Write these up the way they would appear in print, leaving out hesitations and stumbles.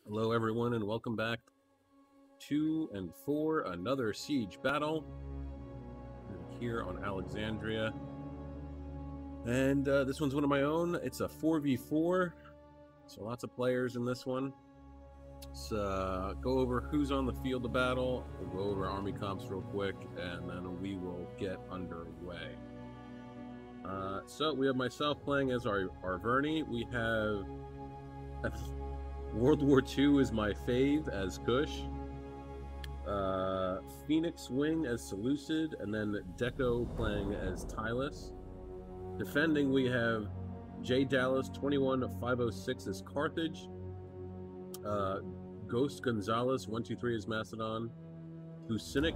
Hello everyone and welcome back to and for another siege battle here on Alexandria. And this one's one of my own. It's a 4v4, so lots of players in this one. Let's go over who's on the field of battle. We'll go over army comps real quick and then we will get underway. So we have myself playing as our Arverni. We have World War II is my fave as Kush. Phoenix Wing as Seleucid, and then Deco playing as Tylus. Defending, we have J. Dallas 21506 as Carthage. Ghost Gonzalez 123 as Macedon. Hucinic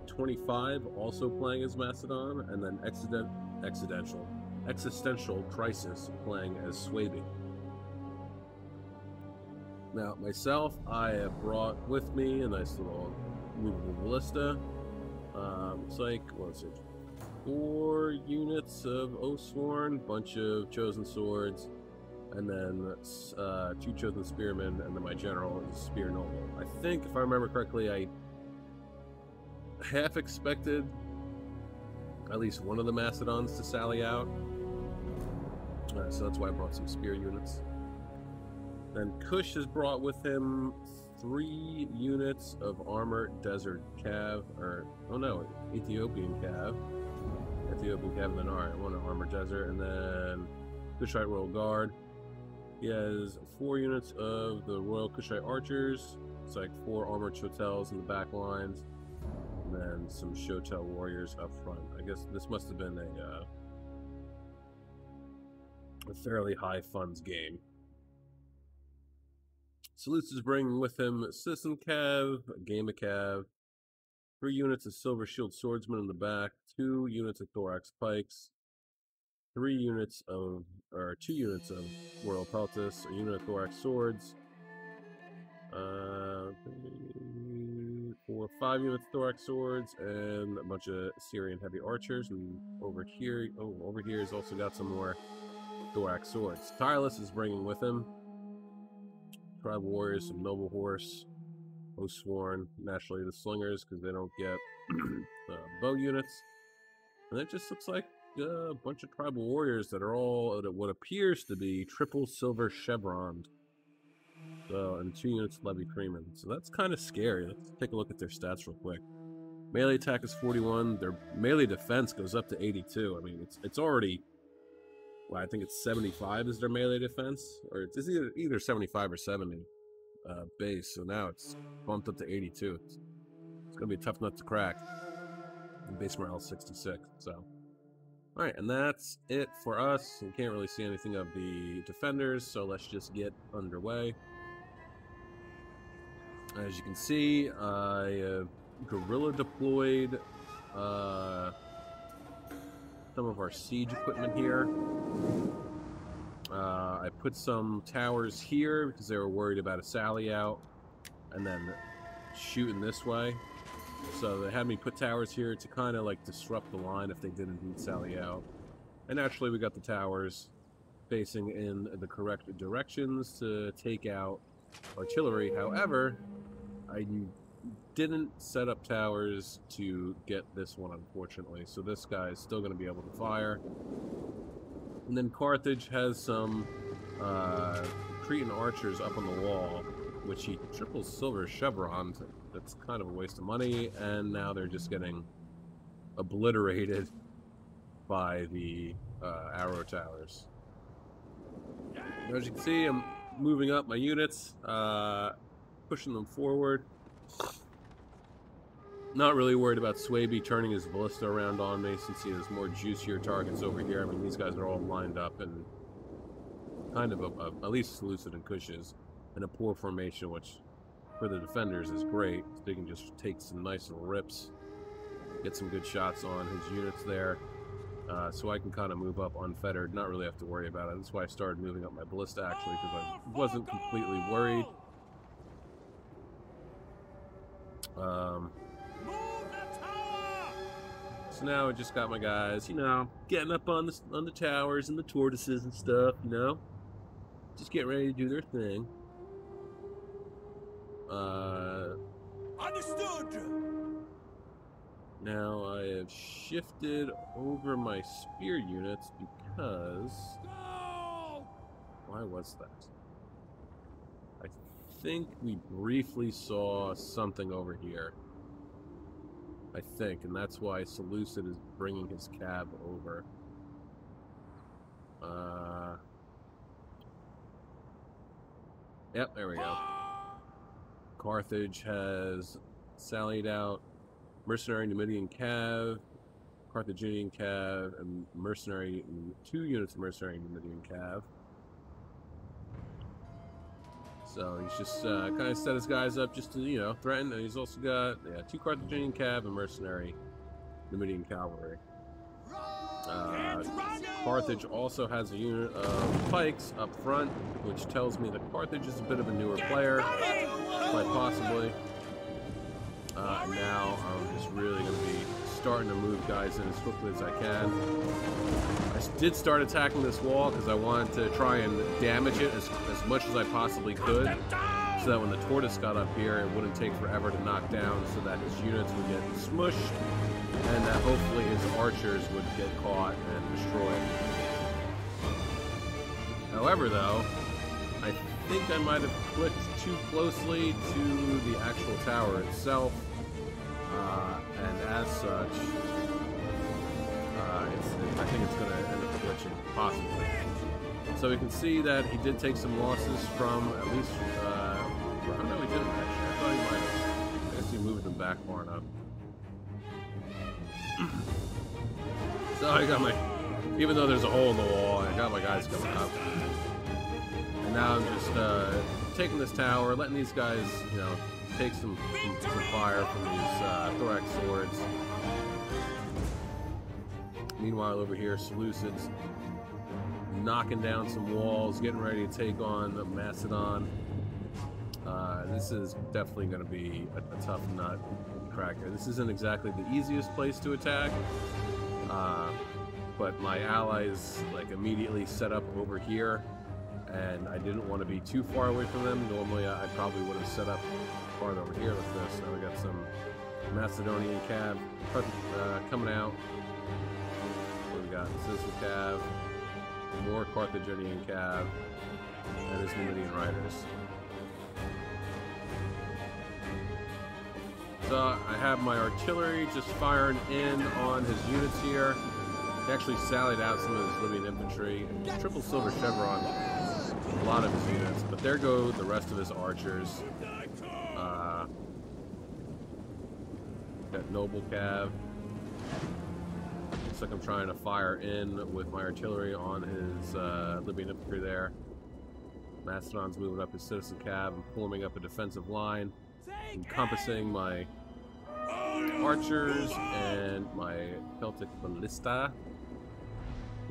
25 also playing as Macedon, and then Existential Crisis playing as Swaby. Now, myself, I have brought with me a nice little movable ballista. Looks like, what is it? 4 units of Oathsworn, bunch of Chosen Swords, and then 2 Chosen Spearmen, and then my general is Spear Noble. I think, if I remember correctly, I half expected at least one of the Macedons to sally out. So that's why I brought some Spear units. Then Kush has brought with him 3 units of armored desert cav, or oh no, Ethiopian cav, and then alright, one armored desert, and then Kushite Royal Guard. He has 4 units of the Royal Kushite Archers. It's like 4 armored Shotels in the back lines, and then some Shotel warriors up front. I guess this must have been a fairly high funds game. Seleucid is bringing with him Citizen Cav, Gamma Cav, 3 units of Silver Shield Swordsmen in the back, 2 units of Thorax Pikes, 2 units of Royal Peltis, a unit of Thorax Swords, 5 units of Thorax Swords, and a bunch of Syrian Heavy Archers. And over here he's also got some more Thorax Swords. Tylus is bringing with him Tribe Warriors, some Noble Horse, Oathsworn, naturally the Slingers, because they don't get bow units. And it just looks like a bunch of Tribal Warriors that are all at what appears to be triple silver chevroned. So, and 2 units of Levy Freeman. So that's kind of scary. Let's take a look at their stats real quick. Melee attack is 41. Their melee defense goes up to 82. I mean, it's already... Well, I think it's 75 is their melee defense, or it's either 75 or 70 base. So now it's bumped up to 82. It's gonna be a tough nut to crack. And base morale is 66. So, all right, and that's it for us. We can't really see anything of the defenders, so let's just get underway. As you can see, I guerrilla deployed some of our siege equipment here. I put some towers here because they were worried about a sally out and then shooting this way. So they had me put towers here to kind of like disrupt the line if they did indeed sally out. And naturally we got the towers facing in the correct directions to take out artillery. However, I didn't set up towers to get this one, unfortunately, so this guy is still going to be able to fire. And then Carthage has some Cretan archers up on the wall, which he triple silver chevron. That's kind of a waste of money, and now they're just getting obliterated by the arrow towers. As you can see, I'm moving up my units, pushing them forward. Not really worried about Swaby turning his ballista around on me since he has more juicier targets over here. I mean, these guys are all lined up and kind of at least Seleucid and Kush's in a poor formation, which for the defenders is great. They can just take some nice little rips, get some good shots on his units there. So I can kind of move up unfettered, not really have to worry about it. That's why I started moving up my ballista, actually, because I wasn't completely worried. So now I just got my guys, you know, getting up on the towers and the tortoises and stuff, you know, just getting ready to do their thing. Understood. Now I have shifted over my spear units because... No! Why was that? I think we briefly saw something over here. I think, and that's why Seleucid is bringing his cab over. Yep, there we go. Carthage has sallied out. Mercenary Numidian Cav, Carthaginian Cav, and mercenary, 2 units of mercenary Numidian Cav. So he's just kind of set his guys up just to, you know, threaten. And he's also got 2 Carthaginian Cav and mercenary Numidian Cavalry. Carthage also has a unit of pikes up front, which tells me that Carthage is a bit of a newer player, quite possibly. And now I'm just really going to be starting to move guys in as quickly as I can. I did start attacking this wall because I wanted to try and damage it as much as I possibly could, so that when the tortoise got up here, it wouldn't take forever to knock down, so that his units would get smushed, and that hopefully his archers would get caught and destroyed. However, though, I think I might have clicked too closely to the actual tower itself, and as such, I think it's going to end up glitching, possibly. So we can see that he did take some losses from at least, oh no, he didn't actually. I thought he might have. I guess he moved them back far enough. So I got my, even though there's a hole in the wall, I got my guys coming up. And now I'm just taking this tower, letting these guys, you know, take some fire from these thorax swords. Meanwhile, over here, Seleucid's knocking down some walls, getting ready to take on Macedon. This is definitely going to be a tough nut to crack here. This isn't exactly the easiest place to attack, but my allies like immediately set up over here, and I didn't want to be too far away from them. Normally, I probably would have set up farther over here like this. Now we got some Macedonian Cav coming out. What we got? Sicily Cav, more Carthaginian Cav, and his Numidian Riders. So I have my artillery just firing in on his units here. He actually sallied out some of his Libyan infantry and triple silver chevron a lot of his units, but there go the rest of his archers. Got Noble Cav. Looks like I'm trying to fire in with my artillery on his Libyan infantry there. Macedon's moving up his citizen Cav and forming up a defensive line, encompassing my archers and my Celtic ballista.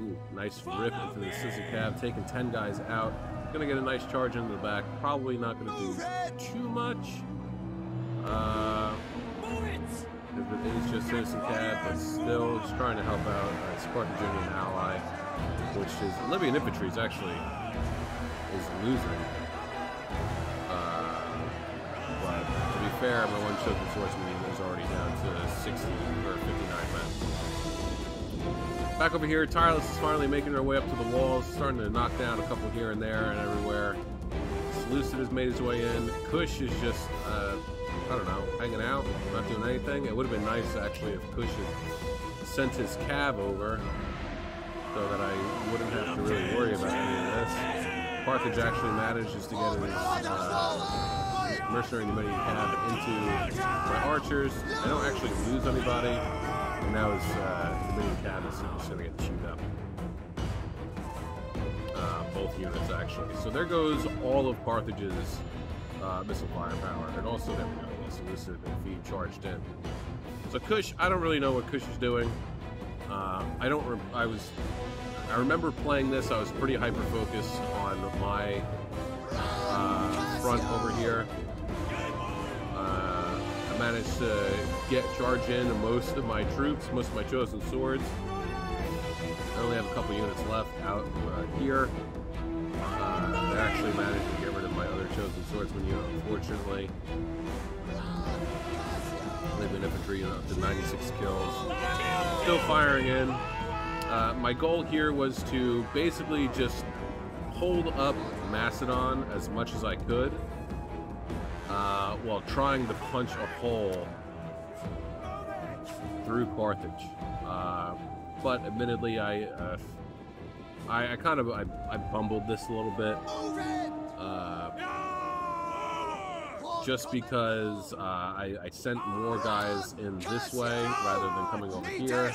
Ooh, nice rip into the citizen Cav, taking 10 guys out. Gonna get a nice charge into the back. Probably not gonna do too much. If it is just citizen Cav, but still just trying to help out a Carthaginian ally, which is Libyan infantry is actually losing. But to be fair, my one chosen swordsman is already down to 60 or 59 men. Back over here, Tireless is finally making her way up to the walls, starting to knock down a couple here and there and everywhere. Seleucid has made his way in. Kush is just, I don't know, hanging out, not doing anything. It would have been nice, actually, if Kush had sent his Cav over so that I wouldn't have to really worry about any of this. Carthage actually manages to get his mercenary Numidian Cav into my archers. I don't actually lose anybody, and now his Numidian Cav is just going to get chewed up. Both units, actually. So there goes all of Carthage's missile firepower, and also there we go, the Seleucid and feed charged in. So Kush, I don't really know what Kush is doing. I remember playing this. I was pretty hyper focused on my front over here. I managed to get charge in most of my troops, most of my chosen swords. I only have a couple units left out here. I actually managed to get rid of my other chosen swordsman unit, unfortunately. Living infantry up to 96 kills. Still firing in. My goal here was to basically just hold up Macedon as much as I could while trying to punch a hole through Carthage. But admittedly, I bumbled this a little bit. Just because I sent more guys in this way rather than coming over here.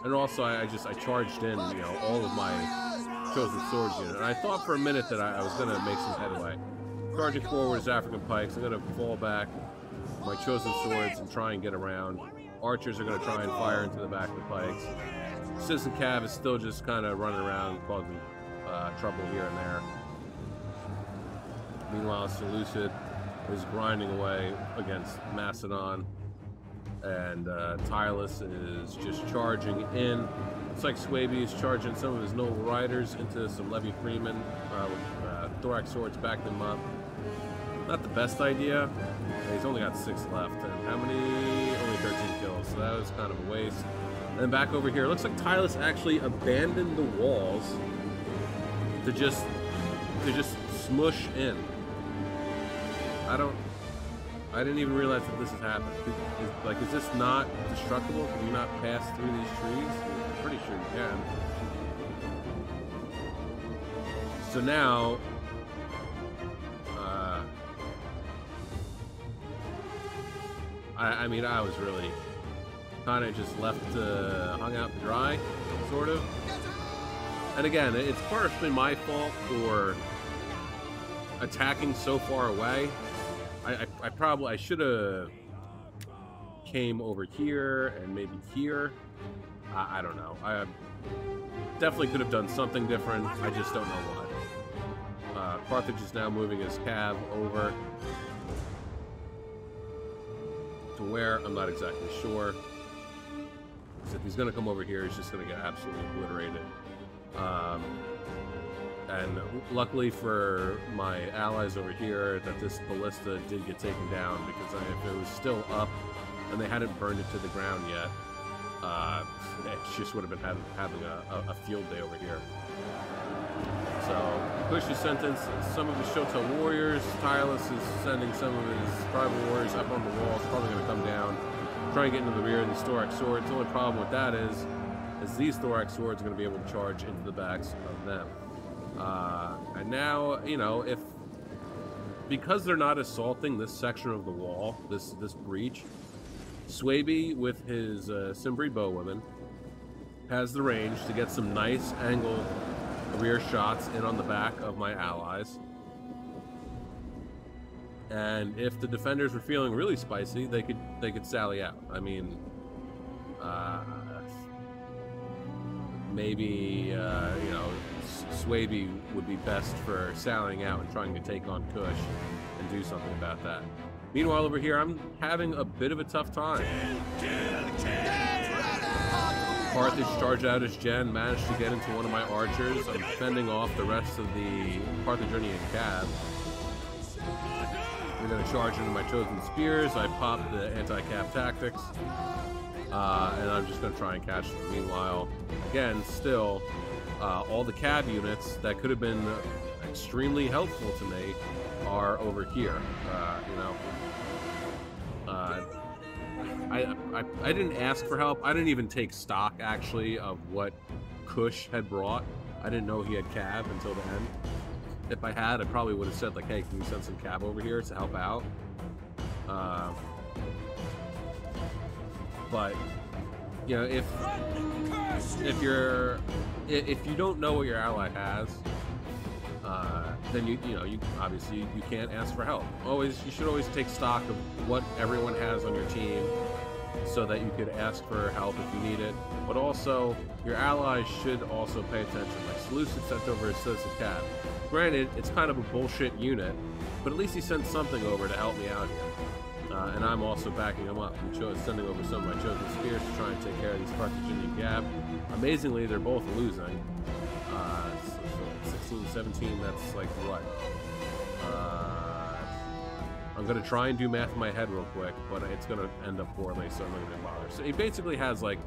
And also I charged in, you know, all of my chosen swords unit. And I thought for a minute that I was gonna make some headway. Charging forward is African pikes. I'm gonna fall back my chosen swords and try and get around. Archers are gonna try and fire into the back of the pikes. Citizen Cav is still just kind of running around causing trouble here and there. Meanwhile, Seleucid is grinding away against Macedon, and Tyrus is just charging in. Looks like Swaby is charging some of his noble riders into some Levy Freemen with thorax swords, back them up. Not the best idea. He's only got 6 left, and how many? Only 13 kills, so that was kind of a waste. And then back over here, it looks like Tyrus actually abandoned the walls to just smush in. I didn't even realize that this has happened. Is this not destructible? Can you not pass through these trees? I'm pretty sure you can. So now, I mean, I was really kind of just left hung out to dry, sort of. And again, it's partially my fault for attacking so far away. I should have came over here and maybe here. I don't know. I definitely could have done something different. I just don't know what. Carthage is now moving his cav over to where, I'm not exactly sure. So if he's going to come over here, he's just going to get absolutely obliterated. And luckily for my allies over here that this ballista did get taken down, because if it was still up and they hadn't burned it to the ground yet, it just would have been having a field day over here. So Kush is sending some of his Shotel warriors. Tyrus is sending some of his tribal warriors up on the walls, probably going to come down, try and get into the rear of these thorax swords. The only problem with that is these thorax swords are going to be able to charge into the backs of them. And now, you know, because they're not assaulting this section of the wall, this breach, Swaby with his Cimbri bowwomen has the range to get some nice angle rear shots in on the back of my allies. And if the defenders were feeling really spicy, they could sally out. I mean, maybe you know, Swaby would be best for sallying out and trying to take on Kush and do something about that. Meanwhile, over here, I'm having a bit of a tough time. Carthage charged out his gen, managed to get into one of my archers. I'm fending off the rest of the Carthaginian cav. We're going to charge into my chosen spears. I popped the anti-cav tactics. And I'm just going to try and catch them. Meanwhile, again, still, all the cav units that could have been extremely helpful to me are over here. You know, I didn't ask for help. I didn't even take stock, actually, of what Kush had brought. I didn't know he had cav until the end. If I had, I probably would have said, like, hey, can you send some cav over here to help out? But you know, if you don't know what your ally has, then you obviously you can't ask for help. You should always take stock of what everyone has on your team, so that you could ask for help if you need it. But also, your allies should also pay attention. Like Seleucid sent over his Citizen Cav. Granted, it's kind of a bullshit unit, but at least he sent something over to help me out here. And I'm also backing him up. I'm sending over some of my chosen spears to try and take care of these Carthaginian Gab. Amazingly, they're both losing. So 16 16, 17, that's like what? I'm going to try and do math in my head real quick, but it's going to end up poorly, so I'm not going to bother. So he basically has, like,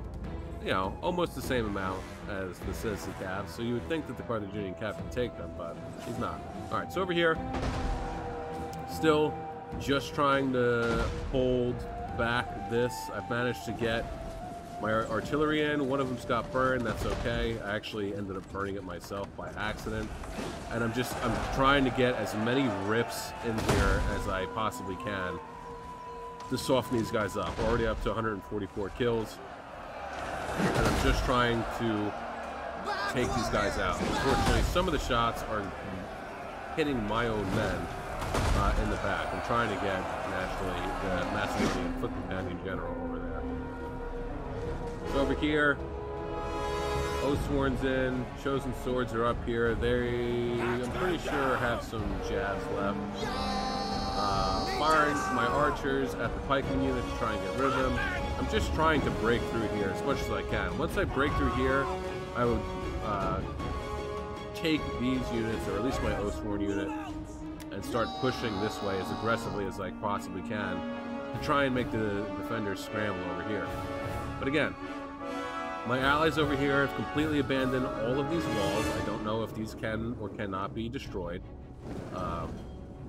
you know, almost the same amount as the citizen cav, so you would think that the Carthaginian cav can take them, but he's not. Alright, so over here, still just trying to hold back this. I've managed to get my artillery in. One of them's got burned. That's okay. I actually ended up burning it myself by accident. And I'm trying to get as many rips in here as I possibly can to soften these guys up. We're already up to 144 kills. And I'm just trying to take these guys out. Unfortunately, some of the shots are hitting my own men in the back. I'm trying to get, naturally, the Macedonian foot companion general over there. So over here, Oathsworn's in, Chosen Swords are up here. I'm pretty sure, have some jabs left. Firing my archers at the piking unit to try and get rid of them. I'm just trying to break through here as much as I can. Once I break through here, I would take these units, or at least my Oathsworn unit, and start pushing this way as aggressively as I possibly can to try and make the defenders scramble over here. But again, my allies over here have completely abandoned all of these walls. I don't know if these can or cannot be destroyed.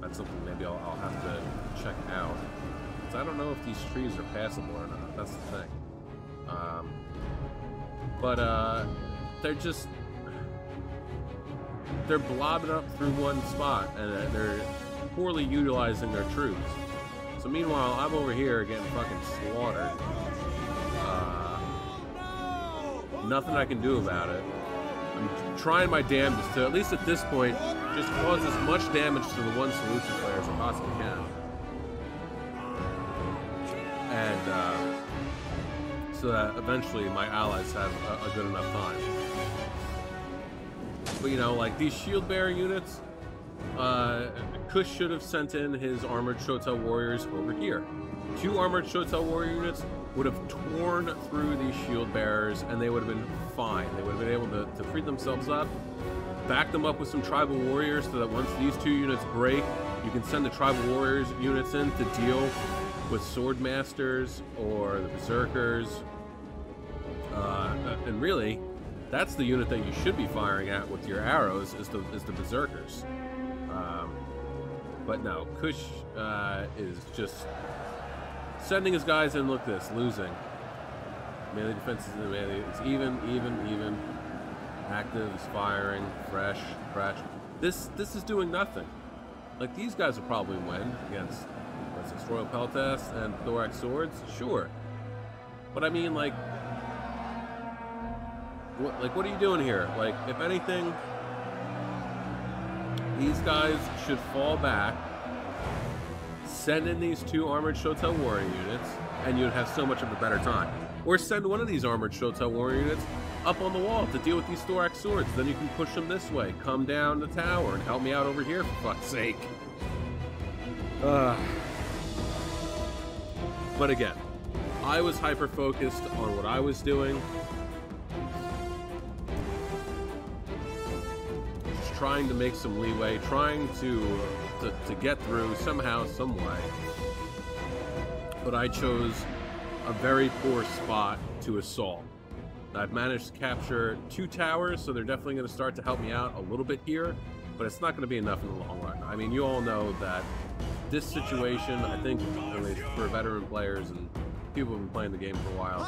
That's something maybe I'll have to check out. Because I don't know if these trees are passable or not. That's the thing. They're blobbing up through one spot, and they're poorly utilizing their troops. So meanwhile, I'm over here getting fucking slaughtered. Nothing I can do about it. I'm trying my damnedest to, at least at this point, just cause as much damage to the one Seleucid player as I possibly can. And so that eventually my allies have a good enough time. But you know, like these shield bearer units, Kush should have sent in his armored Shotel warriors over here. 2 armored Shotel warrior units would have torn through these shield bearers, and they would have been fine. They would have been able to free themselves up, back them up with some tribal warriors, so that once these 2 units break, you can send the tribal warriors units in to deal with sword masters or the berserkers. And really, that's the unit that you should be firing at with your arrows, is the berserkers. But no, Kush is just sending his guys in. Look at this, losing. Melee defense is melee. It's even. Active is firing, fresh. This is doing nothing. Like, these guys will probably win against, what's this, Royal Peltas and Thorax Swords? Sure. But I mean, like, what are you doing here? Like, if anything, these guys should fall back, send in these 2 armored Shotel warrior units, and you'd have so much of a better time. Or send one of these armored Shotel warrior units up on the wall to deal with these Thorax Swords. Then you can push them this way, come down the tower, and help me out over here, for fuck's sake. But again, I was hyper-focused on what I was doing. Just trying to make some leeway, trying to get through somehow, some way. But I chose a very poor spot to assault. I've managed to capture 2 towers, so they're definitely going to start to help me out a little bit here, but it's not going to be enough in the long run. I mean, you all know that this situation, I think, at least for veteran players and people who've been playing the game for a while,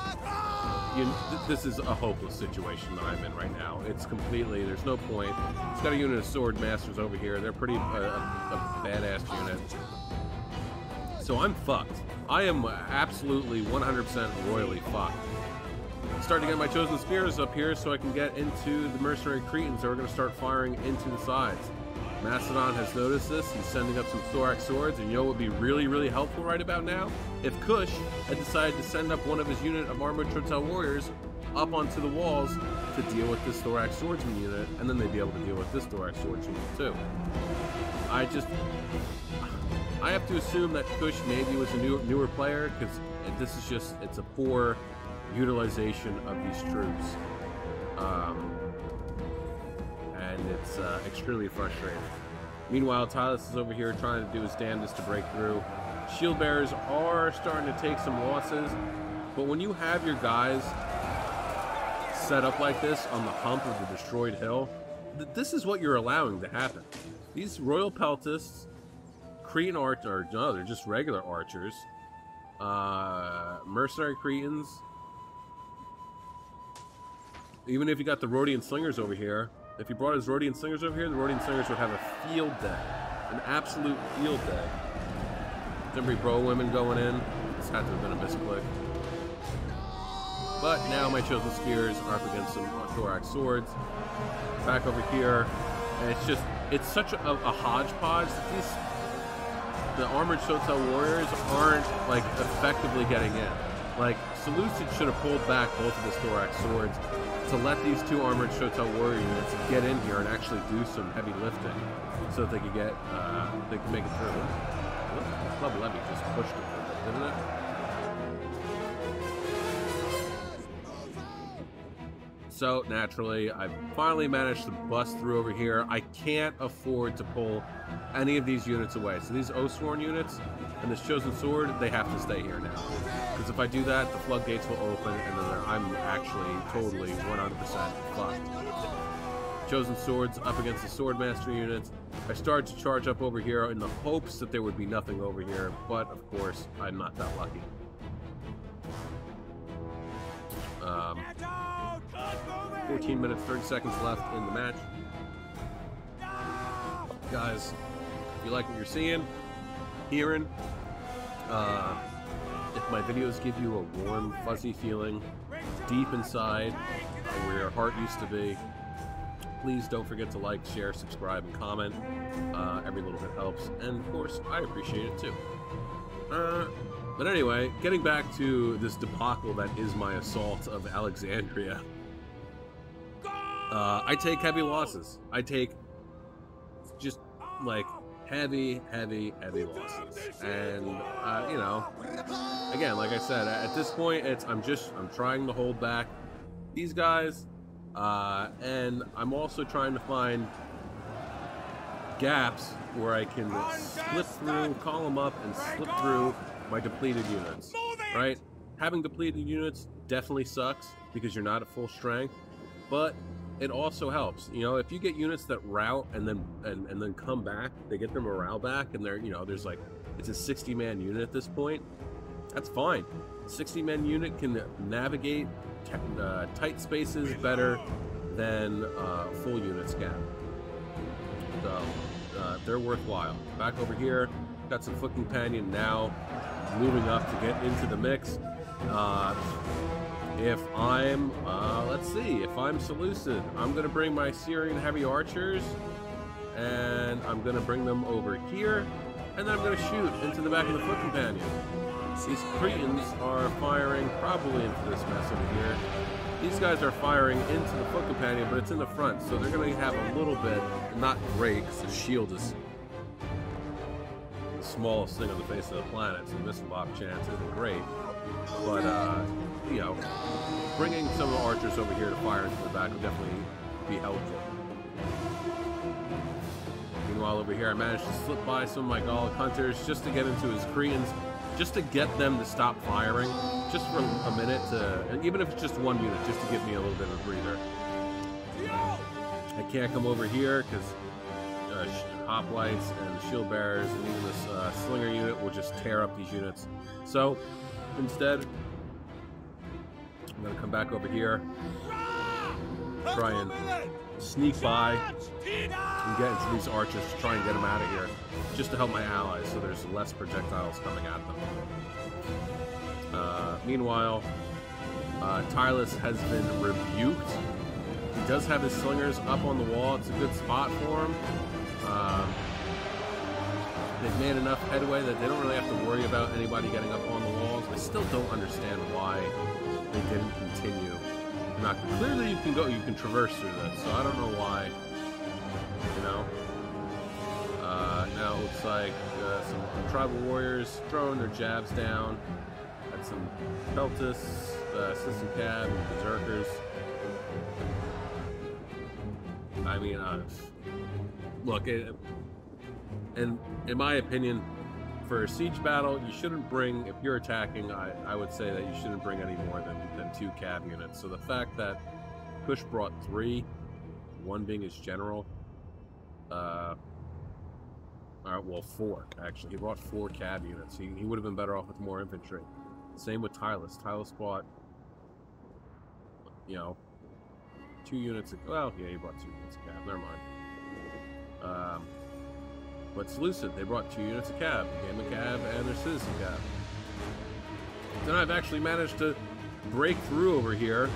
this is a hopeless situation that I'm in right now. It's completely, there's no point. It's got a unit of sword masters over here. They're pretty a badass unit. So I'm fucked. I am absolutely 100% royally fucked. I'm starting to get my chosen spears up here so I can get into the mercenary Cretans that are going to start firing into the sides. Macedon has noticed this. He's sending up some Thorax Swords, and you know what would be really, really helpful right about now? If Kush had decided to send up one of his unit of armored Shotel warriors up onto the walls to deal with this Thorax Swordsman unit, and then they'd be able to deal with this Thorax Swordsman unit too. I have to assume that Kush maybe was a newer player, because this is just, it's a poor utilization of these troops. And it's extremely frustrating. Meanwhile, Tylus is over here trying to do his damnedest to break through. Shield bearers are starting to take some losses, but when you have your guys set up like this on the hump of the destroyed hill, this is what you're allowing to happen. These Royal Peltists, Cretan archers, no, they're just regular archers, mercenary Cretans. Even if you got the Rhodian Slingers over here, if you brought his Rhodian Slingers over here, the Rhodian Slingers would have a field day. An absolute field day. Temporary bro women going in. This had to have been a misclick. But now my chosen spears are up against some thorax swords. Back over here, and it's such a hodgepodge that the armored Shotel warriors aren't like effectively getting in. Like Seleucid should have pulled back both of his thorax swords to let these two armored Shotel warrior units get in here and actually do some heavy lifting, so that they could get they could make it through. Club Levy just pushed it, didn't it? So, naturally, I finally managed to bust through over here. I can't afford to pull any of these units away. So these Oathsworn units and this Chosen Sword, they have to stay here now. Because if I do that, the floodgates will open, and then I'm actually totally 100% fucked. Chosen Swords up against the Swordmaster units. I started to charge up over here in the hopes that there would be nothing over here, but of course, I'm not that lucky. 14 minutes, 30 seconds left in the match. Guys, if you like what you're seeing, hearing, if my videos give you a warm, fuzzy feeling deep inside where your heart used to be, please don't forget to like, share, subscribe, and comment. Every little bit helps, and of course, I appreciate it too. But anyway, getting back to this debacle that is my assault of Alexandria. I take heavy losses. I take just like heavy losses. And you know, again, like I said, at this point, I'm trying to hold back these guys, and I'm also trying to find gaps where I can slip through, call them up, and slip through my depleted units. Right? Having depleted units definitely sucks because you're not at full strength, but it also helps. You know, if you get units that rout and then come back, they get their morale back, and they're, you know, there's like, it's a 60-man unit at this point. That's fine. 60-man unit can navigate tight spaces better than full units can. So they're worthwhile. Back over here, got some foot companion now moving up to get into the mix. If I'm, let's see, if I'm Seleucid, I'm going to bring my Syrian heavy archers, and I'm going to bring them over here, and then I'm going to shoot into the back of the foot companion. These Cretans are firing probably into this mess over here. These guys are firing into the foot companion, but it's in the front, so they're going to have a little bit, not great, because the shield is the smallest thing on the face of the planet, so missile lock chance isn't great. But, you know, bringing some of the archers over here to fire into the back would definitely be helpful. Meanwhile, over here, I managed to slip by some of my Gallic hunters just to get into his Cretans, just to get them to stop firing, just for a minute, and even if it's just one unit, just to give me a little bit of a breather. I can't come over here because hoplites and shield bearers and even this slinger unit will just tear up these units. So instead, I'm going to come back over here, try and sneak by and get into these archers to try and get them out of here, just to help my allies so there's less projectiles coming at them. Meanwhile, Tylus has been rebuked. He does have his slingers up on the wall. It's a good spot for him. They've made enough headway that they don't really have to worry about anybody getting up on the walls. I still don't understand why they didn't continue. Not clearly, you can traverse through this, so I don't know why. You know. Now it looks like some tribal warriors throwing their jabs down at some Peltists, System Cab, and Berserkers. I mean, look, and in my opinion, for a siege battle, you shouldn't bring, if you're attacking, I would say that you shouldn't bring any more than 2 cav units. So the fact that Kush brought 3, 1 being his general, all right, well, 4, actually. He brought 4 cav units. He would have been better off with more infantry. Same with Tylus. Tylus bought, you know, 2 units of, well, yeah, he brought 2 units of cav, never mind. But Seleucid, they brought 2 units of cav, a game of cav and their citizen cav. Then I've actually managed to break through over here.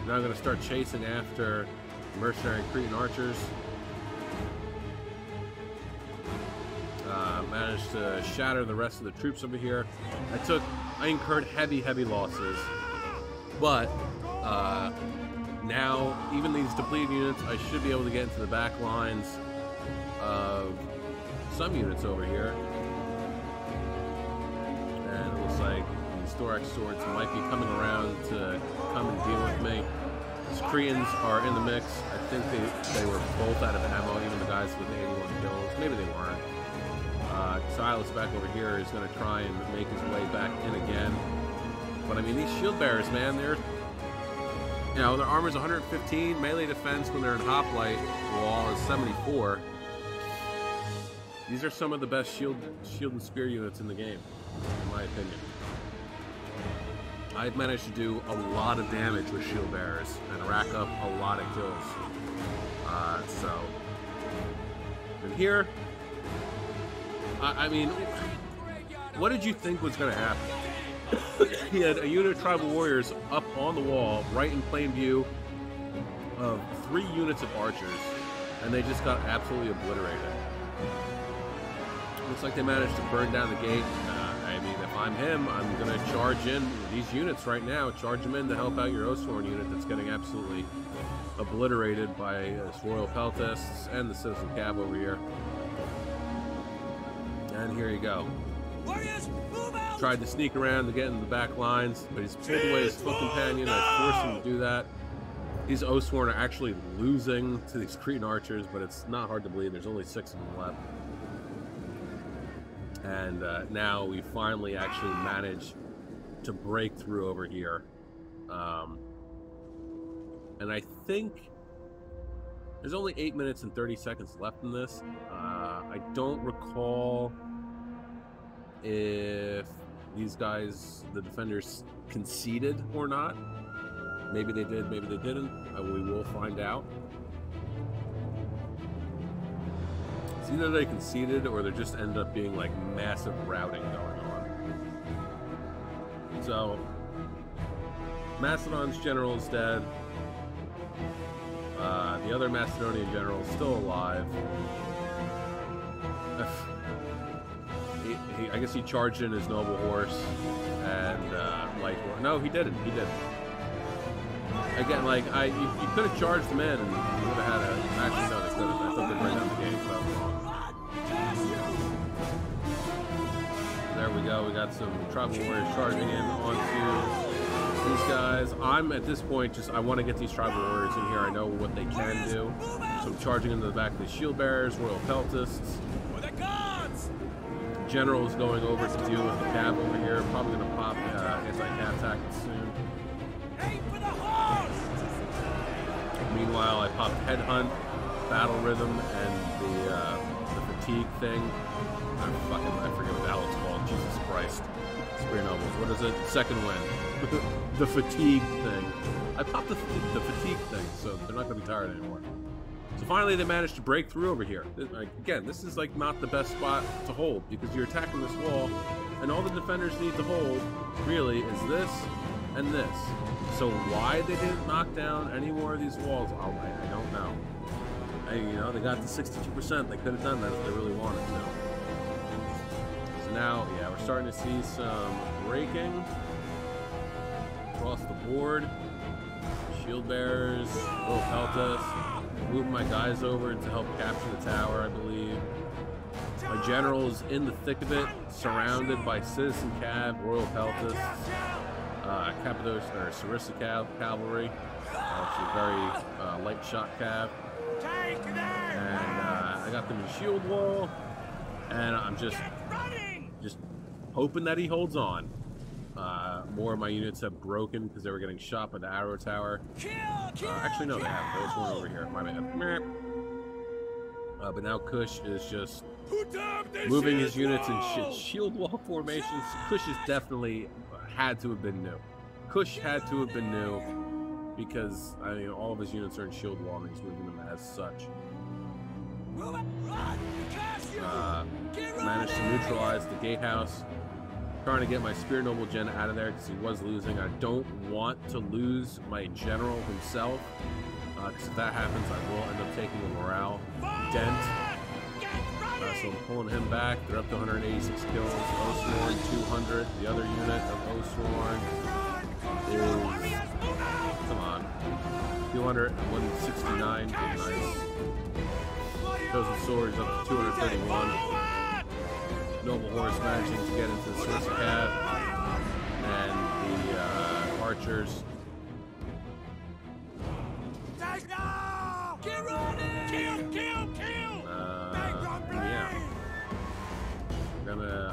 Now I'm going to start chasing after mercenary Cretan archers. Managed to shatter the rest of the troops over here. I incurred heavy losses, but now even these depleted units, I should be able to get into the back lines of some units over here. And it looks like these thorax swords might be coming around to come and deal with me. These Cretans are in the mix. I think they were both out of ammo, even the guys with 81 kills. Maybe they weren't. Silas back over here is going to try and make his way back in again. But I mean, these shield bearers, man, they're, you know, their armor's 115, melee defense when they're in hoplite wall is 74. These are some of the best shield and spear units in the game, in my opinion. I've managed to do a lot of damage with shield bearers and rack up a lot of kills. And here, I mean, what did you think was going to happen? He had a unit of tribal warriors up on the wall, right in plain view of 3 units of archers, and they just got absolutely obliterated. Looks like they managed to burn down the gate. I mean, if I'm him, I'm going to charge in these units right now, charge them in to help out your Oathsworn unit that's getting absolutely obliterated by this Royal Peltasts and the Citizen Cav over here. And here you go. Warriors, move out! Tried to sneak around to get in the back lines, but he's pulled away his foot companion. I forced him to do that. These Oathsworn are actually losing to these Cretan archers, but it's not hard to believe. There's only 6 of them left. And now we finally actually managed to break through over here. And I think there's only 8 minutes and 30 seconds left in this. I don't recall if these guys, the defenders, conceded or not. Maybe they did, maybe they didn't. We will find out. It's either they conceded or there just ended up being like massive routing going on. So, Macedon's general is dead. The other Macedonian general is still alive. I guess he charged in his noble horse and no, he didn't. He didn't. Again, like you could have charged him in and you would have had a. Actually, no, they couldn't. I thought they'd bring down the game, so I was wrong. There we go. We got some tribal warriors charging in onto these guys. I'm at this point I want to get these tribal warriors in here. I know what they can do, so I'm charging into the back of the shield bearers, Royal Peltasts. General is going over to deal with the cav over here. Probably going to pop anti-cav tactics soon. Meanwhile, I popped Headhunt, Battle Rhythm, and the Fatigue thing. I forget what the hell it's called. Jesus Christ. Spear Nobles. What is it? Second Wind. The Fatigue thing. I popped the Fatigue thing, so they're not going to be tired anymore. So finally, they managed to break through over here. Again, this is like not the best spot to hold because you're attacking this wall, and all the defenders need to hold really is this and this. So why they didn't knock down any more of these walls, I don't know. You know, they got to 62%. They could have done that if they really wanted to. So now, yeah, we're starting to see some breaking across the board. Shield bearers, Royal Peltasts. Move my guys over to help capture the tower, I believe. My general is in the thick of it, surrounded by Citizen Cav, Royal Peltasts, Cappadocia or Sarissa cavalry, which is very light shot cav. And I got them in shield wall, and I'm just hoping that he holds on. More of my units have broken because they were getting shot by the arrow tower. Actually, no, they haven't. There was one over here. My bad. But now Kush is just moving his units in shield wall formations. Kush has definitely had to have been new. Kush had to have been new because, I mean, all of his units are in shield wall and he's moving them as such. Managed to neutralize the gatehouse. Trying to get my Spear Noble Gen out of there because he was losing. I don't want to lose my general himself because if that happens, I will end up taking a morale dent. So I'm pulling him back. They're up to 186 kills. Oathsworn 200. The other unit of Oathsworn is, come on, 200, 169. Nice. Chosen Swords up to 231. Noble Horse managing to get into the Source Path, and the archers. Yeah.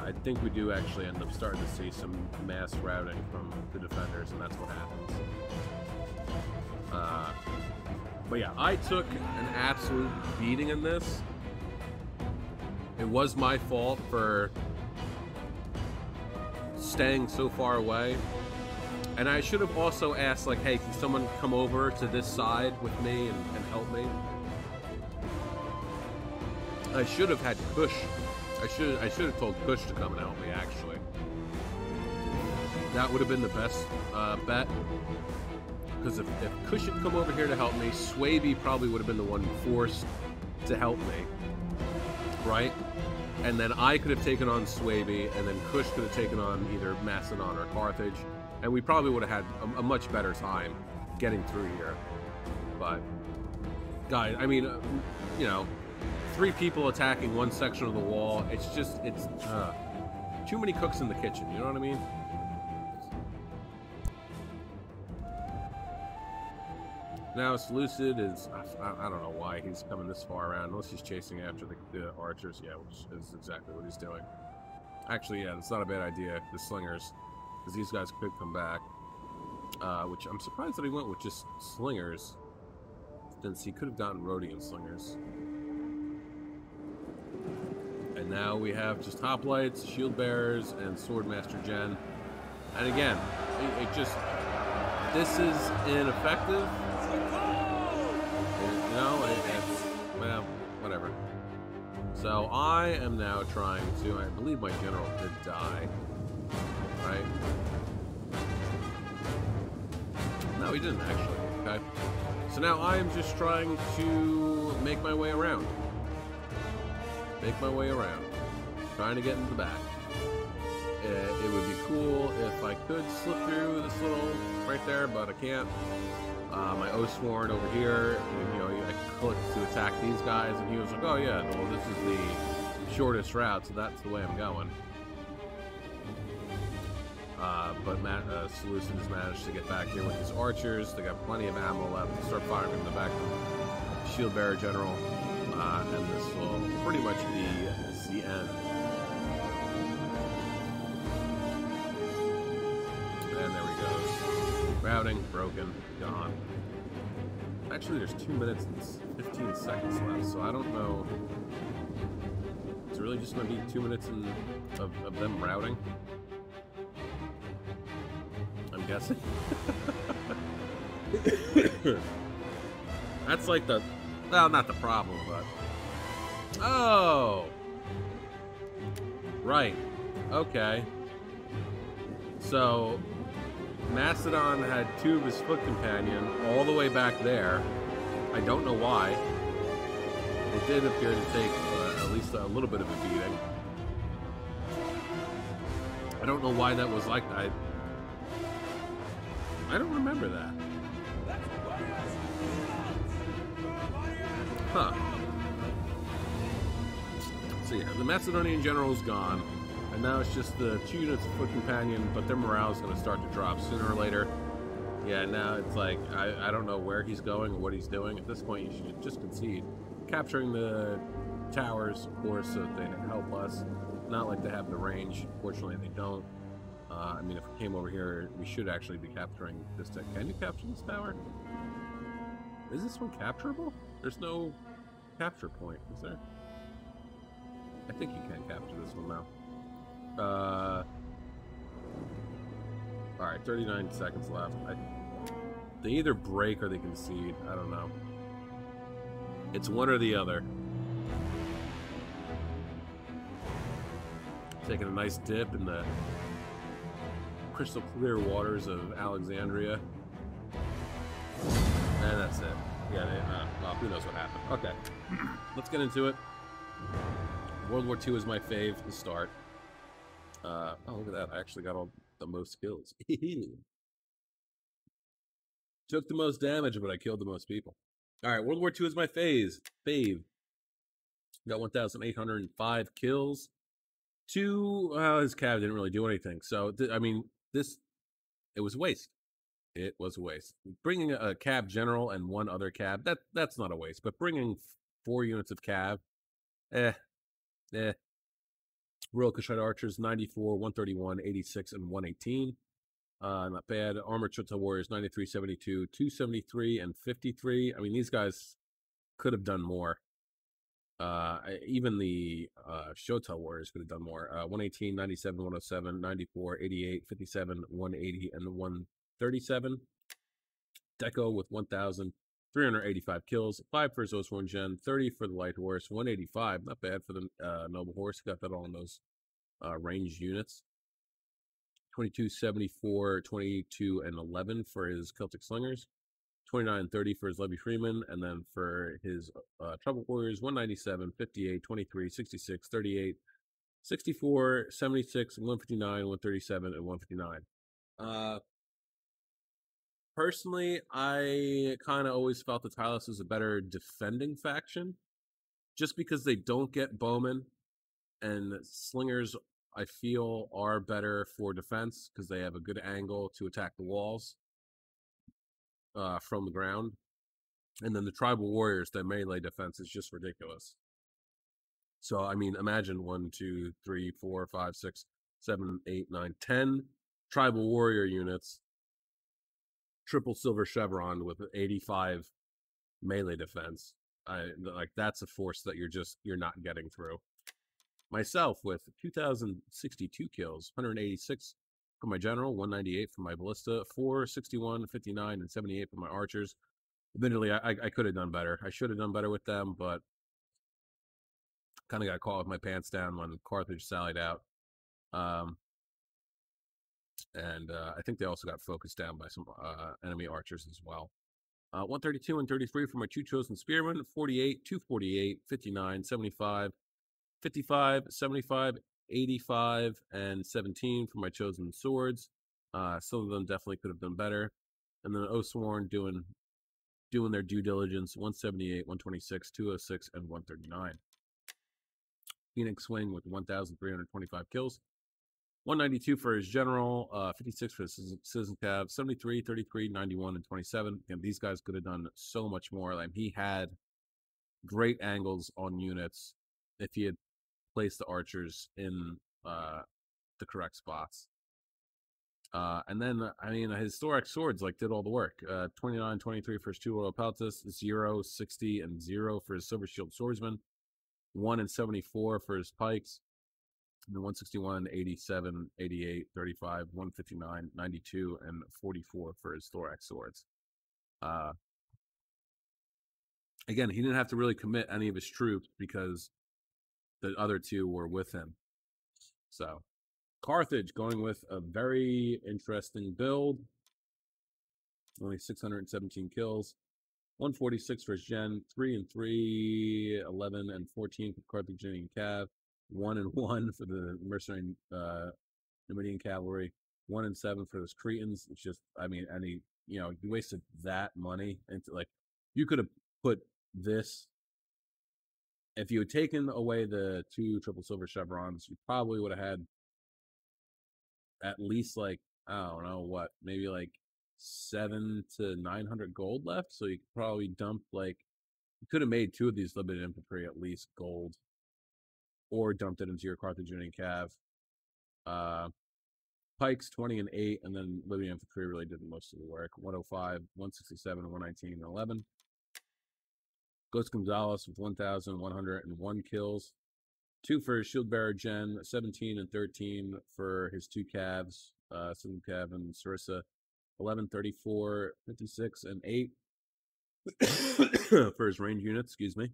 I think we do actually end up starting to see some mass routing from the defenders, and that's what happens. But yeah, I took an absolute beating in this. It was my fault for staying so far away. And I should have also asked, like, hey, can someone come over to this side with me and help me? I should have had Kush. I should have told Kush to come and help me, actually. That would have been the best bet. Because if Kush had come over here to help me, Swaby probably would have been the one forced to help me. Right? And then I could have taken on Swaby, and then Kush could have taken on either Macedon or Carthage, and we probably would have had a much better time getting through here. But, guys, I mean, you know, 3 people attacking one section of the wall, it's just, it's too many cooks in the kitchen, you know what I mean? Now Seleucid is, I don't know why he's coming this far around, unless he's chasing after the archers, yeah, which is exactly what he's doing. Actually, yeah, it's not a bad idea, the slingers, because these guys could come back, which I'm surprised that he went with just slingers, since he could have gotten Rhodian slingers. And now we have just hoplites, shield bearers, and Swordmaster Gen. And again, it just, this is ineffective. You know, well, whatever. So I am now trying to, I believe my general did die, right? No, he didn't actually, okay. So now I am just trying to make my way around. Make my way around. Trying to get into the back. It would be cool if I could slip through this little, right there, but I can't. My Oathsworn over here, you know, I clicked to attack these guys, and he was like, oh yeah, well this is the shortest route, so that's the way I'm going. But Seleucid has managed to get back here with his archers. They got plenty of ammo left to start firing in the back of the Shield Bearer General, and this will pretty much be the end. And there we go. Routing, broken, gone. Actually, there's 2 minutes and 15 seconds left, so I don't know. It's really just going to be 2 minutes of them routing. I'm guessing. That's like the, well, not the problem, but. Oh! Right. Okay. So, Macedon had 2 of his foot companion all the way back there. I don't know why. It did appear to take at least a little bit of a beating. I don't know why that was like that. I don't remember that. Huh. So yeah, the Macedonian general is gone. And now it's just the 2 units of foot companion, but their morale is going to start to drop sooner or later. Yeah, now it's like, I don't know where he's going or what he's doing. At this point, you should just concede. capturing the towers, of course, so that they help us. Not like they have the range. Fortunately, they don't. I mean, if we came over here, we should actually be capturing this. Can you capture this tower? Is this one capturable? There's no capture point, is there? I think you can capture this one now. Alright, 39 seconds left. They either break or they concede. I don't know. It's one or the other. Taking a nice dip in the crystal clear waters of Alexandria. And that's it. Yeah, well, who knows what happened. Okay, let's get into it. World War II is my fave to start. Oh, look at that. I actually got all the most kills. Took the most damage, but I killed the most people. All right, World War II is my fave. Got 1,805 kills. His cav didn't really do anything. So, I mean, it was a waste. It was a waste. Bringing a cab general and one other cab, that's not a waste. But bringing 4 units of cab, Royal Kushite Archers, 94, 131, 86, and 118. Not bad. Armored Chota Warriors, 93, 72, 273, and 53. I mean, these guys could have done more. Even the Shota Warriors could have done more. 118, 97, 107, 94, 88, 57, 180, and 137. Deco with 1,385 kills. 5 for his Osworn Gen, 30 for the Light Horse, 185. Not bad for the Noble Horse. Got that all in those ranged units. 22, 74, 22, and 11 for his Celtic Slingers. 29, 30 for his Levy Freeman, and then for his Trouble Warriors, 197, 58, 23, 66, 38, 64, 76, 159, 137, and 159. Personally, I kind of always felt that Tylus was a better defending faction, just because they don't get bowmen, and Slingers, I feel, are better for defense because they have a good angle to attack the walls from the ground. And then the Tribal Warriors, their melee defense is just ridiculous. So, I mean, imagine 1, 2, 3, 4, 5, 6, 7, 8, 9, 10 Tribal Warrior units, triple silver chevron with 85 melee defense. Like, that's a force that you're not getting through. Myself with 2,062 kills, 186 for my general, 198 for my ballista, 461, 59, and 78 for my archers. Admittedly, I could have done better. I should have done better with them, but kind of got caught with my pants down when Carthage sallied out. And I think they also got focused down by some enemy archers as well. 132 and 33 for my 2 chosen spearmen, 48, 248, 59, 75, 55, 75, 85, and 17 for my chosen swords. Some of them definitely could have done better. And then Osworn doing their due diligence, 178, 126, 206, and 139. Phoenix Wing with 1,325 kills. 192 for his general, 56 for his citizen cav, 73, 33, 91, and 27. And these guys could have done so much more. Like, he had great angles on units if he had placed the archers in the correct spots. And then, I mean, his thorax swords did all the work. 29, 23 for his 2 Royal Peltas, 0, 60, and 0 for his Silver Shield Swordsman, 1 and 74 for his pikes, and 161, 87, 88, 35, 159, 92, and 44 for his thorax swords. Again, he didn't have to really commit any of his troops because the other 2 were with him. So, Carthage going with a very interesting build. Only 617 kills. 146 for his Gen. 3 and 3, 11 and 14 for Carthaginian Cav. 1 and 1 for the Mercenary Numidian Cavalry. 1 and 7 for those Cretans. It's just, I mean, you wasted that money into, you could have put this. If you had taken away the 2 triple silver chevrons, you probably would have had at least I don't know what, maybe 700 to 900 gold left. So you could probably dump You could have made 2 of these limited infantry at least gold, or dumped it into your Carthaginian cav. Pikes 20 and 8, and then Libyan infantry really did most of the work. 105, 167, 119, and 11. Ghost Gonzalez with 1,101 kills. 2 for his shield bearer Gen, 17 and 13 for his 2 calves, Sim Cav and Sarissa. 11, 34, 56, and 8 for his range units, excuse me.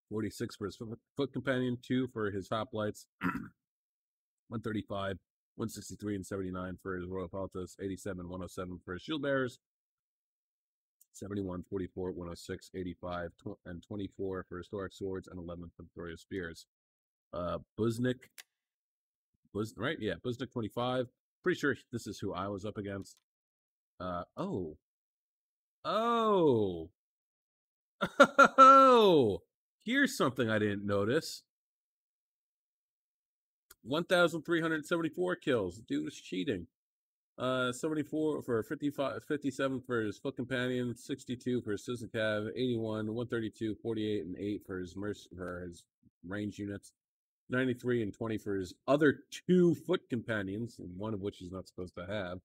46 for his foot companion, 2 for his hoplites. 135, 163, and 79 for his Royal Paltas. 87, 107 for his shield bearers. 71, 44, 106, 85, and 24 for historic swords, and 11 for Victoria spears. Busnik, right? Yeah, Busnik 25. Pretty sure this is who I was up against. Oh, here's something I didn't notice. 1,374 kills. Dude was cheating. 74 for 55, 57 for his foot companion, 62 for his citizen cav, 81, 132, 48, and 8 for his range units, 93 and 20 for his other 2 foot companions, and one of which he's not supposed to have.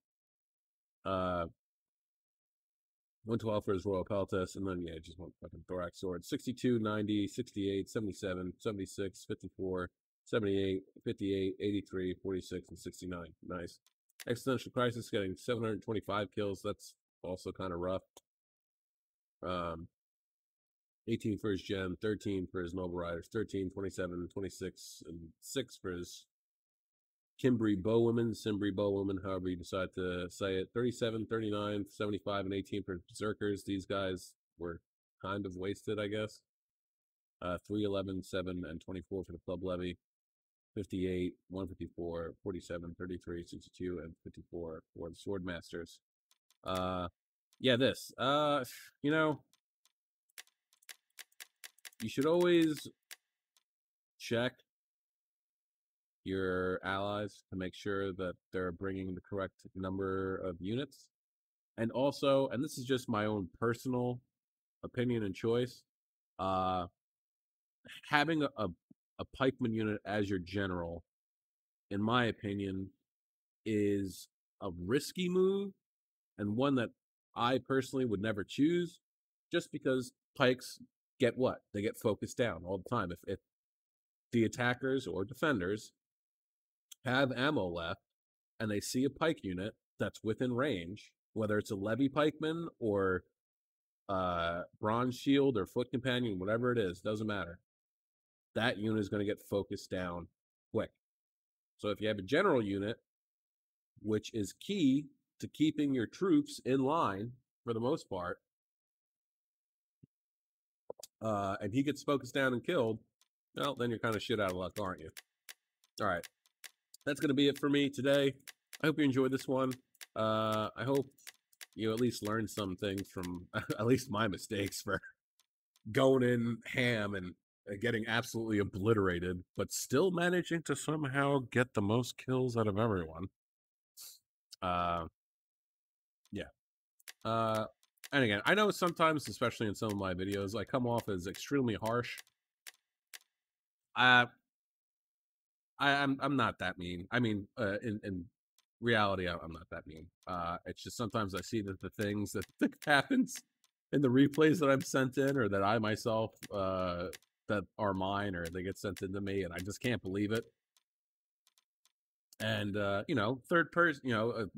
112 for his Royal Peltas, and then, yeah, just one fucking thorax sword. 62, 90, 68, 77, 76, 54, 78, 58, 83, 46, and 69. Nice. Existential Crisis getting 725 kills. That's also kind of rough. 18 for his Gem, 13 for his Noble Riders, 13, 27, 26, and 6 for his Cimbri Bowwomen, however you decide to say it. 37, 39, 75, and 18 for Berserkers. These guys were kind of wasted, I guess. 3, 11, 7, and 24 for the Club Levy. 58, 154, 47, 33, 62, and 54 for the Sword Masters. Yeah, this. You know, you should always check your allies to make sure that they're bringing the correct number of units. And also, and this is just my own personal opinion and choice, having a pikeman unit as your general, in my opinion, is a risky move, and one that I personally would never choose, just because pikes get what? They get focused down all the time. If the attackers or defenders have ammo left and they see a pike unit that's within range, whether it's a levy pikeman or bronze shield or foot companion, whatever it is, doesn't matter. That unit is going to get focused down quick. So if you have a general unit, which is key to keeping your troops in line for the most part, and he gets focused down and killed, well, then you're kind of shit out of luck, aren't you? All right. That's going to be it for me today. I hope you enjoyed this one. I hope you at least learned some things from at least my mistakes for going in ham and getting absolutely obliterated, but still managing to somehow get the most kills out of everyone. Yeah. And again, I know sometimes, especially in some of my videos, I come off as extremely harsh. I'm not that mean. I mean, in reality, I'm not that mean. It's just sometimes I see that the things that happens in the replays that I'm sent in, or that I myself that are mine, or they get sent into me, and I just can't believe it. And you know, third person, you know,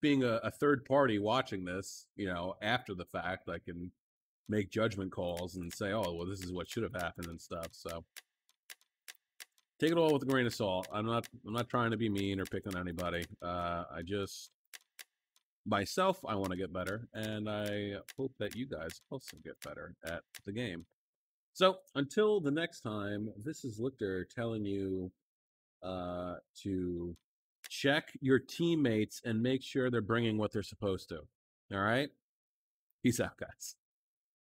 being a third party watching this, you know, after the fact, I can make judgment calls and say, oh, well, this is what should have happened and stuff. So take it all with a grain of salt. I'm not trying to be mean or pick on anybody. I just, myself, I want to get better, and I hope that you guys also get better at the game. So until the next time, this is Lichter telling you to check your teammates and make sure they're bringing what they're supposed to. All right? Peace out, guys.